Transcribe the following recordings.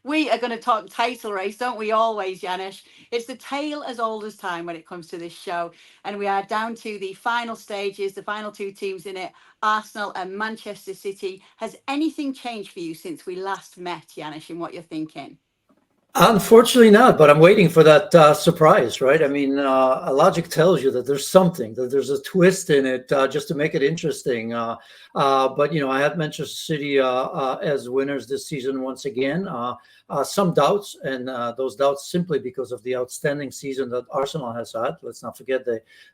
We are going to talk title race, don't we always, Janusz? It's the tale as old as time when it comes to this show. And we are down to the final stages, the final two teams in it, Arsenal and Manchester City. Has anything changed for you since we last met, Janusz, in what you're thinking? Unfortunately not, but I'm waiting for that surprise, right? I mean, logic tells you that there's something, that there's a twist in it just to make it interesting. But, I had Manchester City as winners this season once again. Some doubts, and those doubts simply because of the outstanding season that Arsenal has had. Let's not forget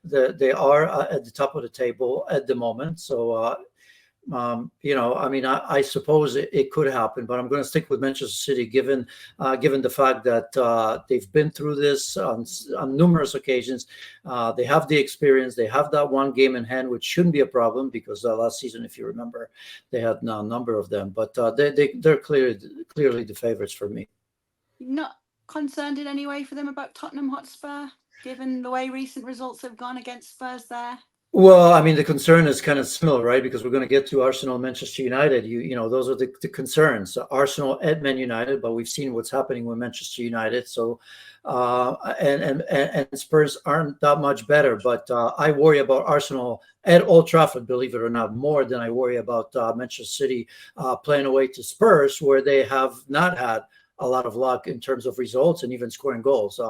they are at the top of the table at the moment. So, I suppose it could happen, but I'm going to stick with Manchester City, given the fact that they've been through this on numerous occasions. They have the experience. They have that one game in hand, which shouldn't be a problem because last season, if you remember, they had a number of them. But they're clearly the favorites for me. Not concerned in any way for them about Tottenham Hotspur, given the way recent results have gone against Spurs there? Well, I mean, the concern is kind of similar, right? Because we're going to get to Arsenal, Manchester United. Those are the concerns. Arsenal at Man United, but we've seen what's happening with Manchester United. So, and Spurs aren't that much better. But I worry about Arsenal at Old Trafford, believe it or not, more than I worry about Manchester City playing away to Spurs, where they have not had a lot of luck in terms of results and even scoring goals.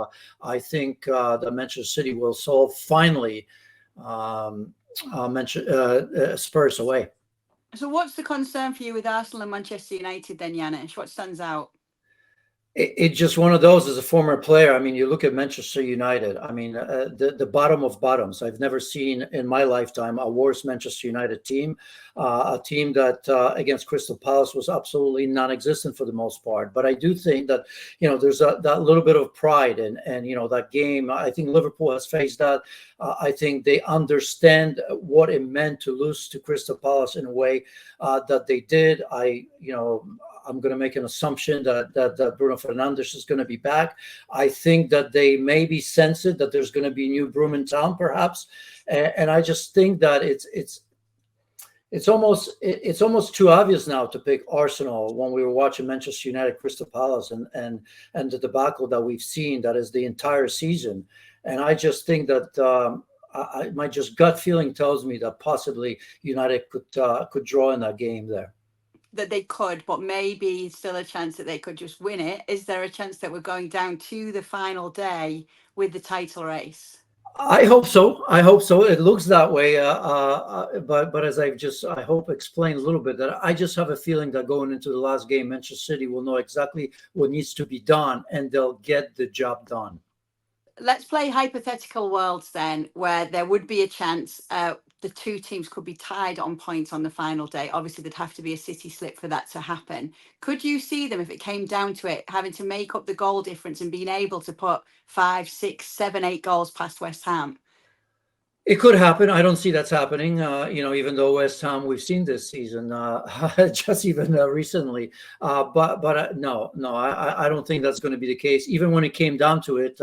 I think that Manchester City will solve finally. Spurs away. So what's the concern for you with Arsenal and Manchester United then, Janusz? What stands out? It's just one of those as a former player. I mean, you look at Manchester United. I mean, the bottom of bottoms. I've never seen in my lifetime a worse Manchester United team, a team that against Crystal Palace was absolutely non-existent for the most part. But I do think that, there's that little bit of pride and that game. I think Liverpool has faced that. I think they understand what it meant to lose to Crystal Palace in a way that they did. I'm going to make an assumption that Bruno Fernandes is going to be back. I think that they maybe sense it, that there's going to be a new broom in town, perhaps. And I just think that it's almost too obvious now to pick Arsenal when we were watching Manchester United, Crystal Palace, and the debacle that we've seen. That is the entire season. And I just think that my just gut feeling tells me that possibly United could draw in that game there. That they could, but maybe still a chance that they could just win it. Is there a chance that we're going down to the final day with the title race? I hope so. It looks that way. But as I hope explained a little bit, that I just have a feeling that going into the last game, Manchester City will know exactly what needs to be done, and they'll get the job done. Let's play hypothetical worlds then, where there would be a chance the two teams could be tied on points on the final day. Obviously, there'd have to be a City slip for that to happen. Could you see them, if it came down to it, having to make up the goal difference and being able to put 5, 6, 7, 8 goals past West Ham? It could happen. I don't see that's happening. Even though West Ham we've seen this season, just even recently. But no, I don't think that's going to be the case. Even when it came down to it,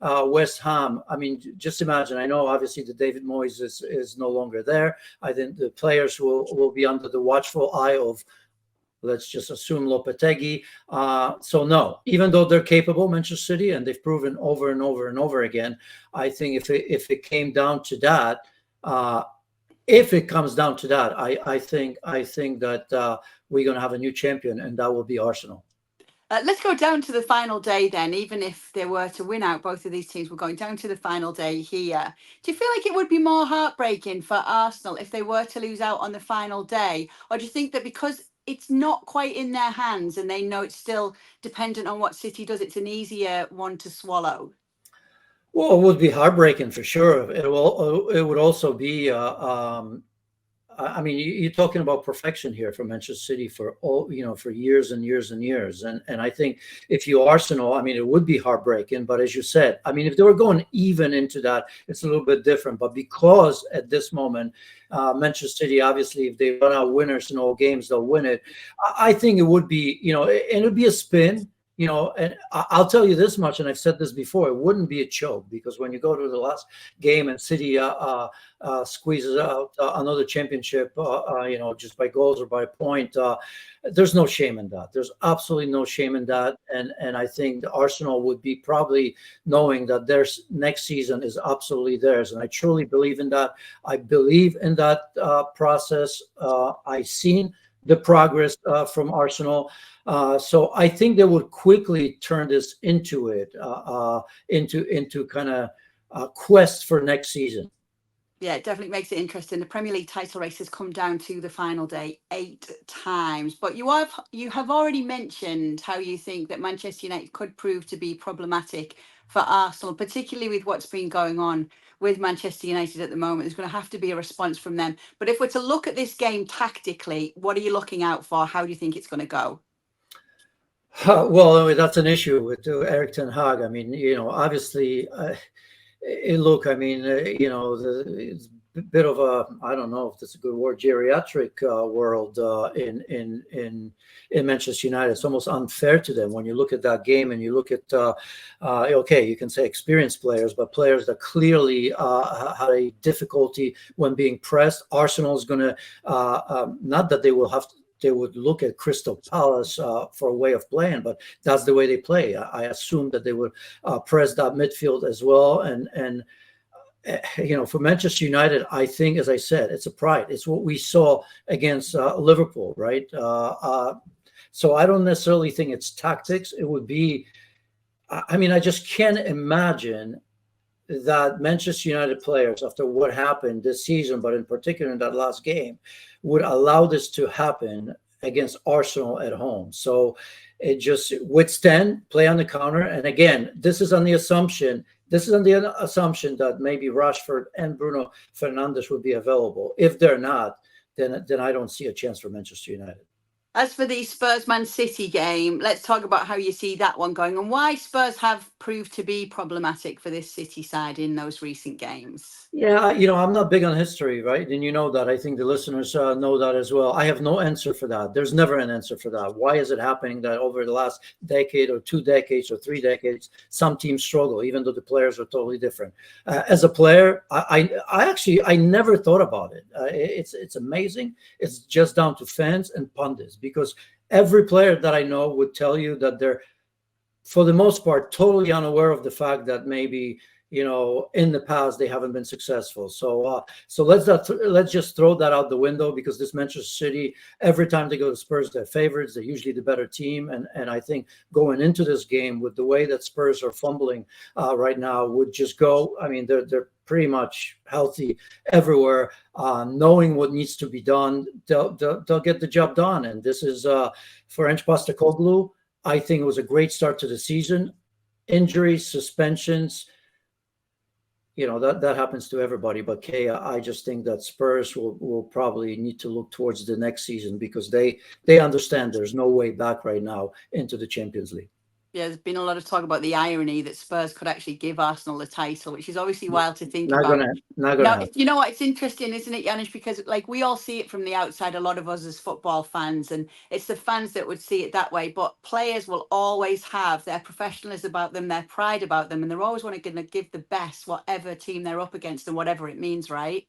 West Ham. I mean, just imagine. I know obviously that David Moyes is no longer there. I think the players will be under the watchful eye of, let's just assume, Lopetegui. So no, even though they're capable, Manchester City, and they've proven over and over and over again, I think if it came down to that, if it comes down to that, I think that we're going to have a new champion, and that will be Arsenal. Let's go down to the final day then. Even if they were to win out, both of these teams, we're going down to the final day here. Do you feel like it would be more heartbreaking for Arsenal if they were to lose out on the final day? Or do you think that because it's not quite in their hands and they know it's still dependent on what City does, it's an easier one to swallow? Well, it would be heartbreaking for sure. It would also be I mean, you're talking about perfection here for Manchester City for years and years and years. And I think if you Arsenal, I mean, it would be heartbreaking. But as you said, I mean, if they were going even into that, it's a little bit different. But because at this moment, Manchester City, obviously, if they run out winners in all games, they'll win it. I think it would be, and it would be a spin. and I'll tell you this much, and I've said this before, it wouldn't be a choke, because when you go to the last game and City squeezes out another championship, just by goals or by a point, there's no shame in that. There's absolutely no shame in that. And I think the Arsenal would be probably knowing that their next season is absolutely theirs. And I truly believe in that. I believe in that process. I've seen the progress from Arsenal. So I think they would quickly turn this into kind of a quest for next season. Yeah, it definitely makes it interesting. The Premier League title race has come down to the final day 8 times. But you have already mentioned how you think that Manchester United could prove to be problematic for Arsenal, particularly with what's been going on with Manchester United at the moment. There's going to have to be a response from them. But if we're to look at this game tactically, what are you looking out for? How do you think it's going to go? Well, I mean, that's an issue with Erik ten Hag. I mean, obviously, look, I mean, it's a bit of a, I don't know if that's a good word, geriatric world in Manchester United. It's almost unfair to them when you look at that game and you look at, okay, you can say experienced players, but players that clearly had a difficulty when being pressed. Arsenal is going to, not that they would look at Crystal Palace for a way of playing, but that's the way they play. I assume that they would press that midfield as well. And for Manchester United, I think, as I said, it's a pride. It's what we saw against Liverpool, right? So I don't necessarily think it's tactics. It would be, I mean, I just can't imagine that Manchester United players, after what happened this season, but in particular in that last game, would allow this to happen against Arsenal at home. So it just withstand, play on the counter. And again, this is on the assumption that maybe Rashford and Bruno Fernandes would be available. If they're not, then I don't see a chance for Manchester United. As for the Spurs-Man City game, let's talk about how you see that one going and why Spurs have proved to be problematic for this City side in those recent games. Yeah, I'm not big on history, right? And you know that. I think the listeners know that as well. I have no answer for that. There's never an answer for that. Why is it happening that over the last decade or 2 decades or 3 decades, some teams struggle, even though the players are totally different? As a player, I never thought about it. It's amazing. It's just down to fans and pundits, because every player that I know would tell you that they're, for the most part, totally unaware of the fact that maybe, in the past they haven't been successful. So let's just throw that out the window, because this Manchester City, every time they go to Spurs, they're favorites. They're usually the better team. And I think going into this game with the way that Spurs are fumbling right now would just go, I mean, they're pretty much healthy everywhere, knowing what needs to be done, they'll get the job done. And this is for Ange Postecoglou. I think it was a great start to the season. Injuries, suspensions, that happens to everybody. But Kay, I just think that Spurs will probably need to look towards the next season, because they understand there's no way back right now into the Champions League. Yeah, there's been a lot of talk about the irony that Spurs could actually give Arsenal the title, which is obviously wild to think about. Not gonna happen. You know what? It's interesting, isn't it, Janusz? Because we all see it from the outside, a lot of us as football fans, and it's the fans that would see it that way. But players will always have their professionalism about them, their pride about them, and they're always going to give the best, whatever team they're up against and whatever it means, right?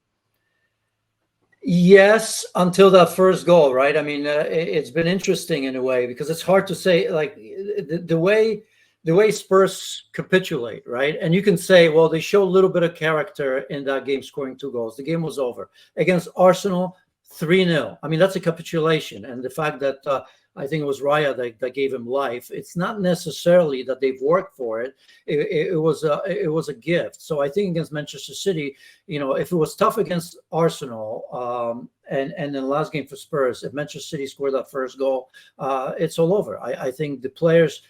Yes, until that first goal, right? I mean, it's been interesting in a way, because it's hard to say, like, the way Spurs capitulate, right? And you can say, well, they show a little bit of character in that game, scoring 2 goals. The game was over. Against Arsenal, 3-0. I mean, that's a capitulation. And the fact that I think it was Raya that gave him life. It's not necessarily that they've worked for it. It was a gift. So I think against Manchester City, if it was tough against Arsenal, and in the last game for Spurs, if Manchester City scored that first goal, it's all over. I think the players,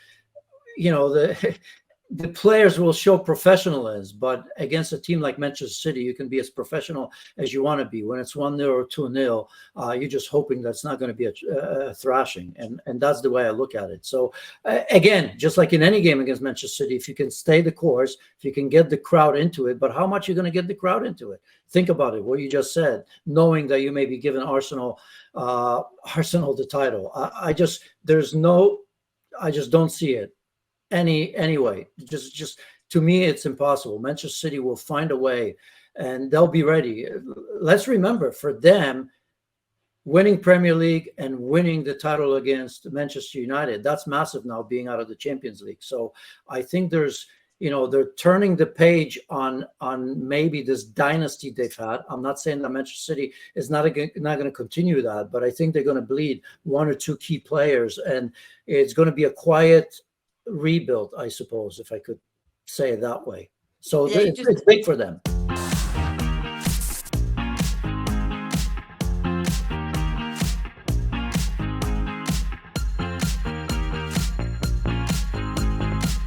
the players will show professionalism, but against a team like Manchester City, you can be as professional as you want to be. When it's 1-0 or 2-0, you're just hoping that's not going to be a thrashing. And that's the way I look at it. So again, just like in any game against Manchester City, if you can stay the course, if you can get the crowd into it, but how much you're going to get the crowd into it? Think about it, what you just said, knowing that you may be giving Arsenal the title. There's no just don't see it anyway. Just to me, it's impossible. Manchester City will find a way, and they'll be ready. Let's remember, for them, winning Premier League and winning the title against Manchester United, that's massive now, being out of the Champions League. So I think there's, they're turning the page on maybe this dynasty they've had. I'm not saying that Manchester City is not going to continue that, but I think they're going to bleed one or two key players, and it's going to be a quiet rebuild, I suppose, if I could say it that way. So Yeah, it's big for them.